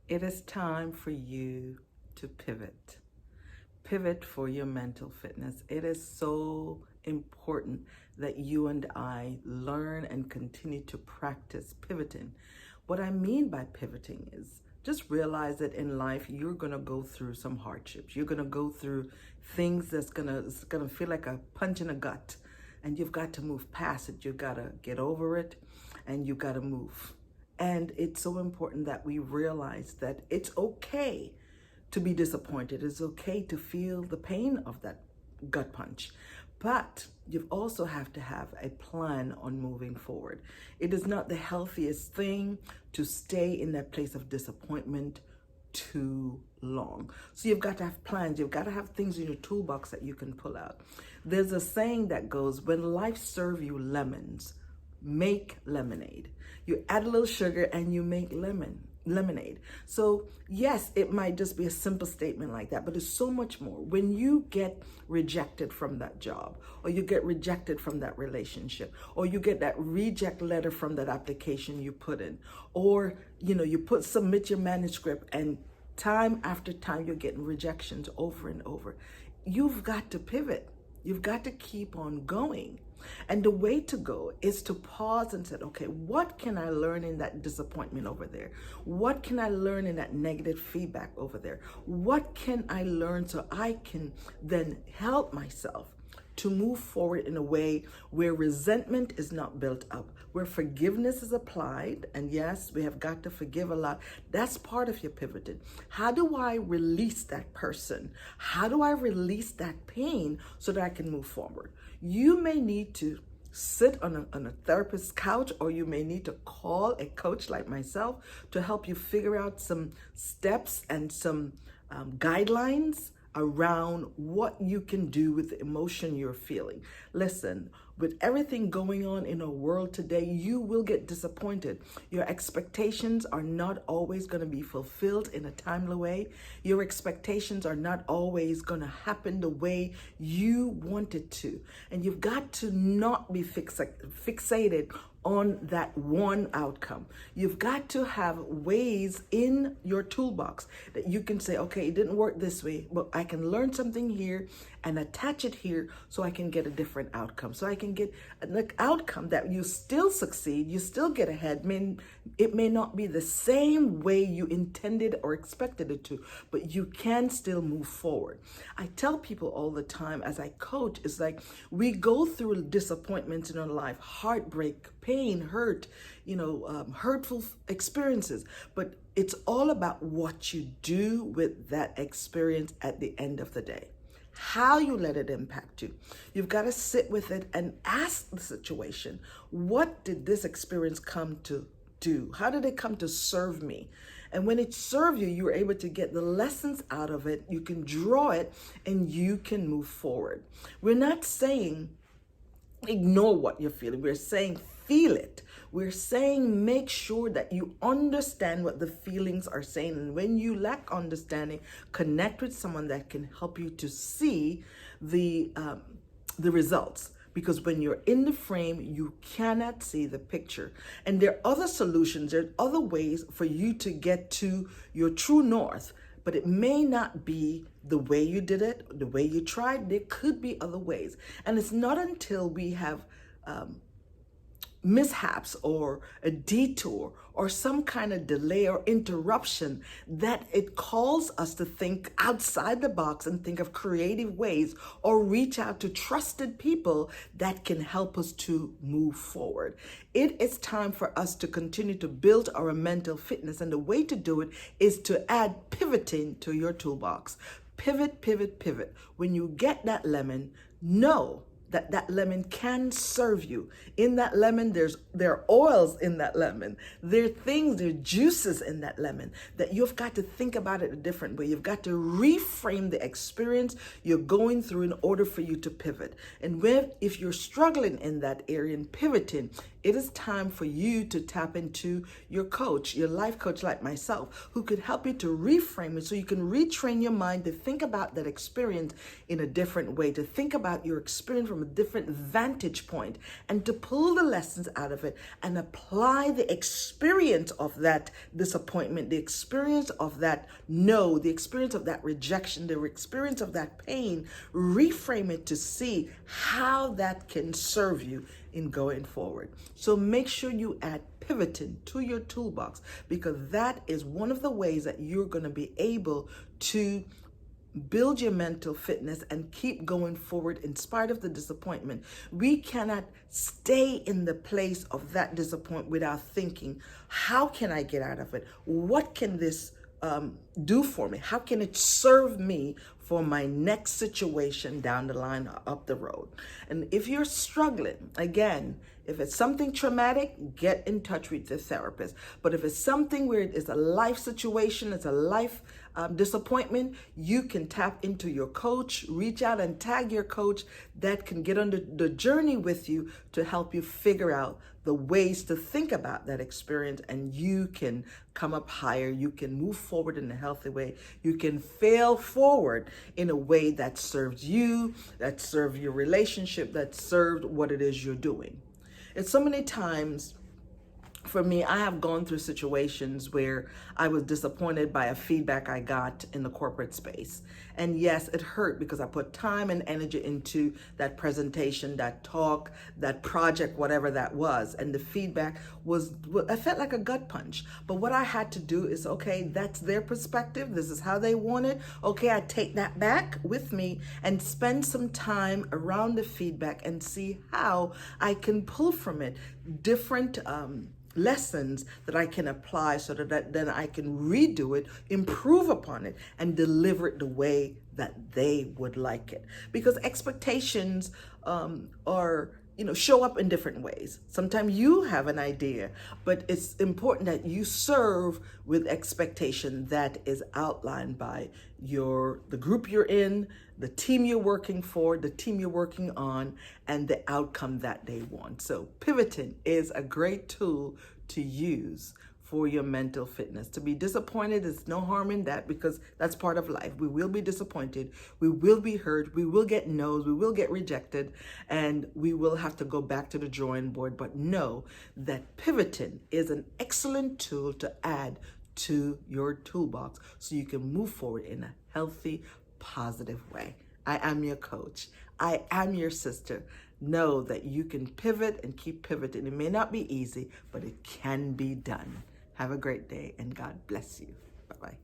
It is time for you to pivot. Pivot for your mental fitness. It is so important that you and I learn and continue to practice pivoting. What I mean by pivoting is just realize that in life you're going to go through some hardships. You're going to go through things it's going to feel like a punch in the gut, and you've got to move past it. You've got to get over it, and you've got to move. And it's so important that we realize that it's okay to be disappointed. It's okay to feel the pain of that gut punch. But you also have to have a plan on moving forward. It is not the healthiest thing to stay in that place of disappointment too long. So you've got to have plans. You've got to have things in your toolbox that you can pull out. There's a saying that goes, when life serves you lemons, make lemonade. You add a little sugar and you make lemonade. So yes, it might just be a simple statement like that, but it's so much more. When you get rejected from that job, or you get rejected from that relationship, or you get that reject letter from that application you put in, or you submit your manuscript, and time after time you're getting rejections over and over, you've got to pivot. You've got to keep on going. And the way to go is to pause and say, okay, what can I learn in that disappointment over there? What can I learn in that negative feedback over there? What can I learn so I can then help myself to move forward in a way where resentment is not built up, where forgiveness is applied? And yes, we have got to forgive a lot. That's part of your pivoting. How do I release that person? How do I release that pain so that I can move forward? You may need to sit on a therapist's couch, or you may need to call a coach like myself to help you figure out some steps and some guidelines around what you can do with the emotion you're feeling. Listen, with everything going on in our world today, you will get disappointed. Your expectations are not always going to be fulfilled in a timely way. Your expectations are not always going to happen the way you want it to. And you've got to not be fixated on that one outcome. You've got to have ways in your toolbox that you can say, okay, it didn't work this way, but I can learn something here and attach it here so I can get a different outcome. So I can get an outcome that you still succeed, you still get ahead. It may not be the same way you intended or expected it to, but you can still move forward. I tell people all the time as I coach, it's like we go through disappointments in our life, heartbreak, pain, hurt, hurtful experiences, but it's all about what you do with that experience at the end of the day. How you let it impact you. You've got to sit with it and ask the situation, what did this experience come to do? How did it come to serve me? And when it served you, you're able to get the lessons out of it. You can draw it and you can move forward. We're not saying ignore what you're feeling. We're saying feel it. We're saying make sure that you understand what the feelings are saying. And when you lack understanding, connect with someone that can help you to see the results. Because when you're in the frame, you cannot see the picture. And there are other solutions, there are other ways for you to get to your true north. But it may not be the way you did it, the way you tried. There could be other ways. And it's not until we have mishaps or a detour or some kind of delay or interruption that it calls us to think outside the box and think of creative ways or reach out to trusted people that can help us to move forward. It is time for us to continue to build our mental fitness, and the way to do it is to add pivoting to your toolbox. Pivot, pivot, pivot. When you get that lemon, know that lemon can serve you. In that lemon, there are oils in that lemon. There are juices in that lemon that you've got to think about it a different way. You've got to reframe the experience you're going through in order for you to pivot. And if you're struggling in that area and pivoting, it is time for you to tap into your coach, your life coach like myself, who could help you to reframe it so you can retrain your mind to think about that experience in a different way, to think about your experience from from a different vantage point and to pull the lessons out of it and apply the experience of that disappointment, the experience of that no, the experience of that rejection, the experience of that pain, reframe it to see how that can serve you in going forward. So make sure you add pivoting to your toolbox, because that is one of the ways that you're going to be able to build your mental fitness and keep going forward in spite of the disappointment. We cannot stay in the place of that disappointment without thinking, how can I get out of it? What can this do for me? How can it serve me for my next situation down the line or up the road? And if you're struggling, again, if it's something traumatic, get in touch with the therapist. But if it's something where it's a life situation, it's a life disappointment, you can tap into your coach, reach out and tag your coach that can get on the journey with you to help you figure out the ways to think about that experience, and you can come up higher. You can move forward in a healthy way. You can fail forward in a way that serves you, that serves your relationship, that serves what it is you're doing. And so many times, for me, I have gone through situations where I was disappointed by a feedback I got in the corporate space. And yes, it hurt because I put time and energy into that presentation, that talk, that project, whatever that was. And the feedback was, I felt like a gut punch. But what I had to do is, okay, that's their perspective. This is how they want it. Okay, I take that back with me and spend some time around the feedback and see how I can pull from it different lessons that I can apply so that then I can redo it, improve upon it, and deliver it the way that they would like it. Because expectations are, show up in different ways. Sometimes you have an idea, but it's important that you serve with expectation that is outlined by the group you're in, the team you're working for, the team you're working on, and the outcome that they want. So pivoting is a great tool to use for your mental fitness. To be disappointed, there's no harm in that, because that's part of life. We will be disappointed, we will be hurt, we will get no's, we will get rejected, and we will have to go back to the drawing board. But know that pivoting is an excellent tool to add to your toolbox so you can move forward in a healthy, positive way. I am your coach. I am your sister. Know that you can pivot and keep pivoting. It may not be easy, but it can be done. Have a great day, and God bless you. Bye-bye.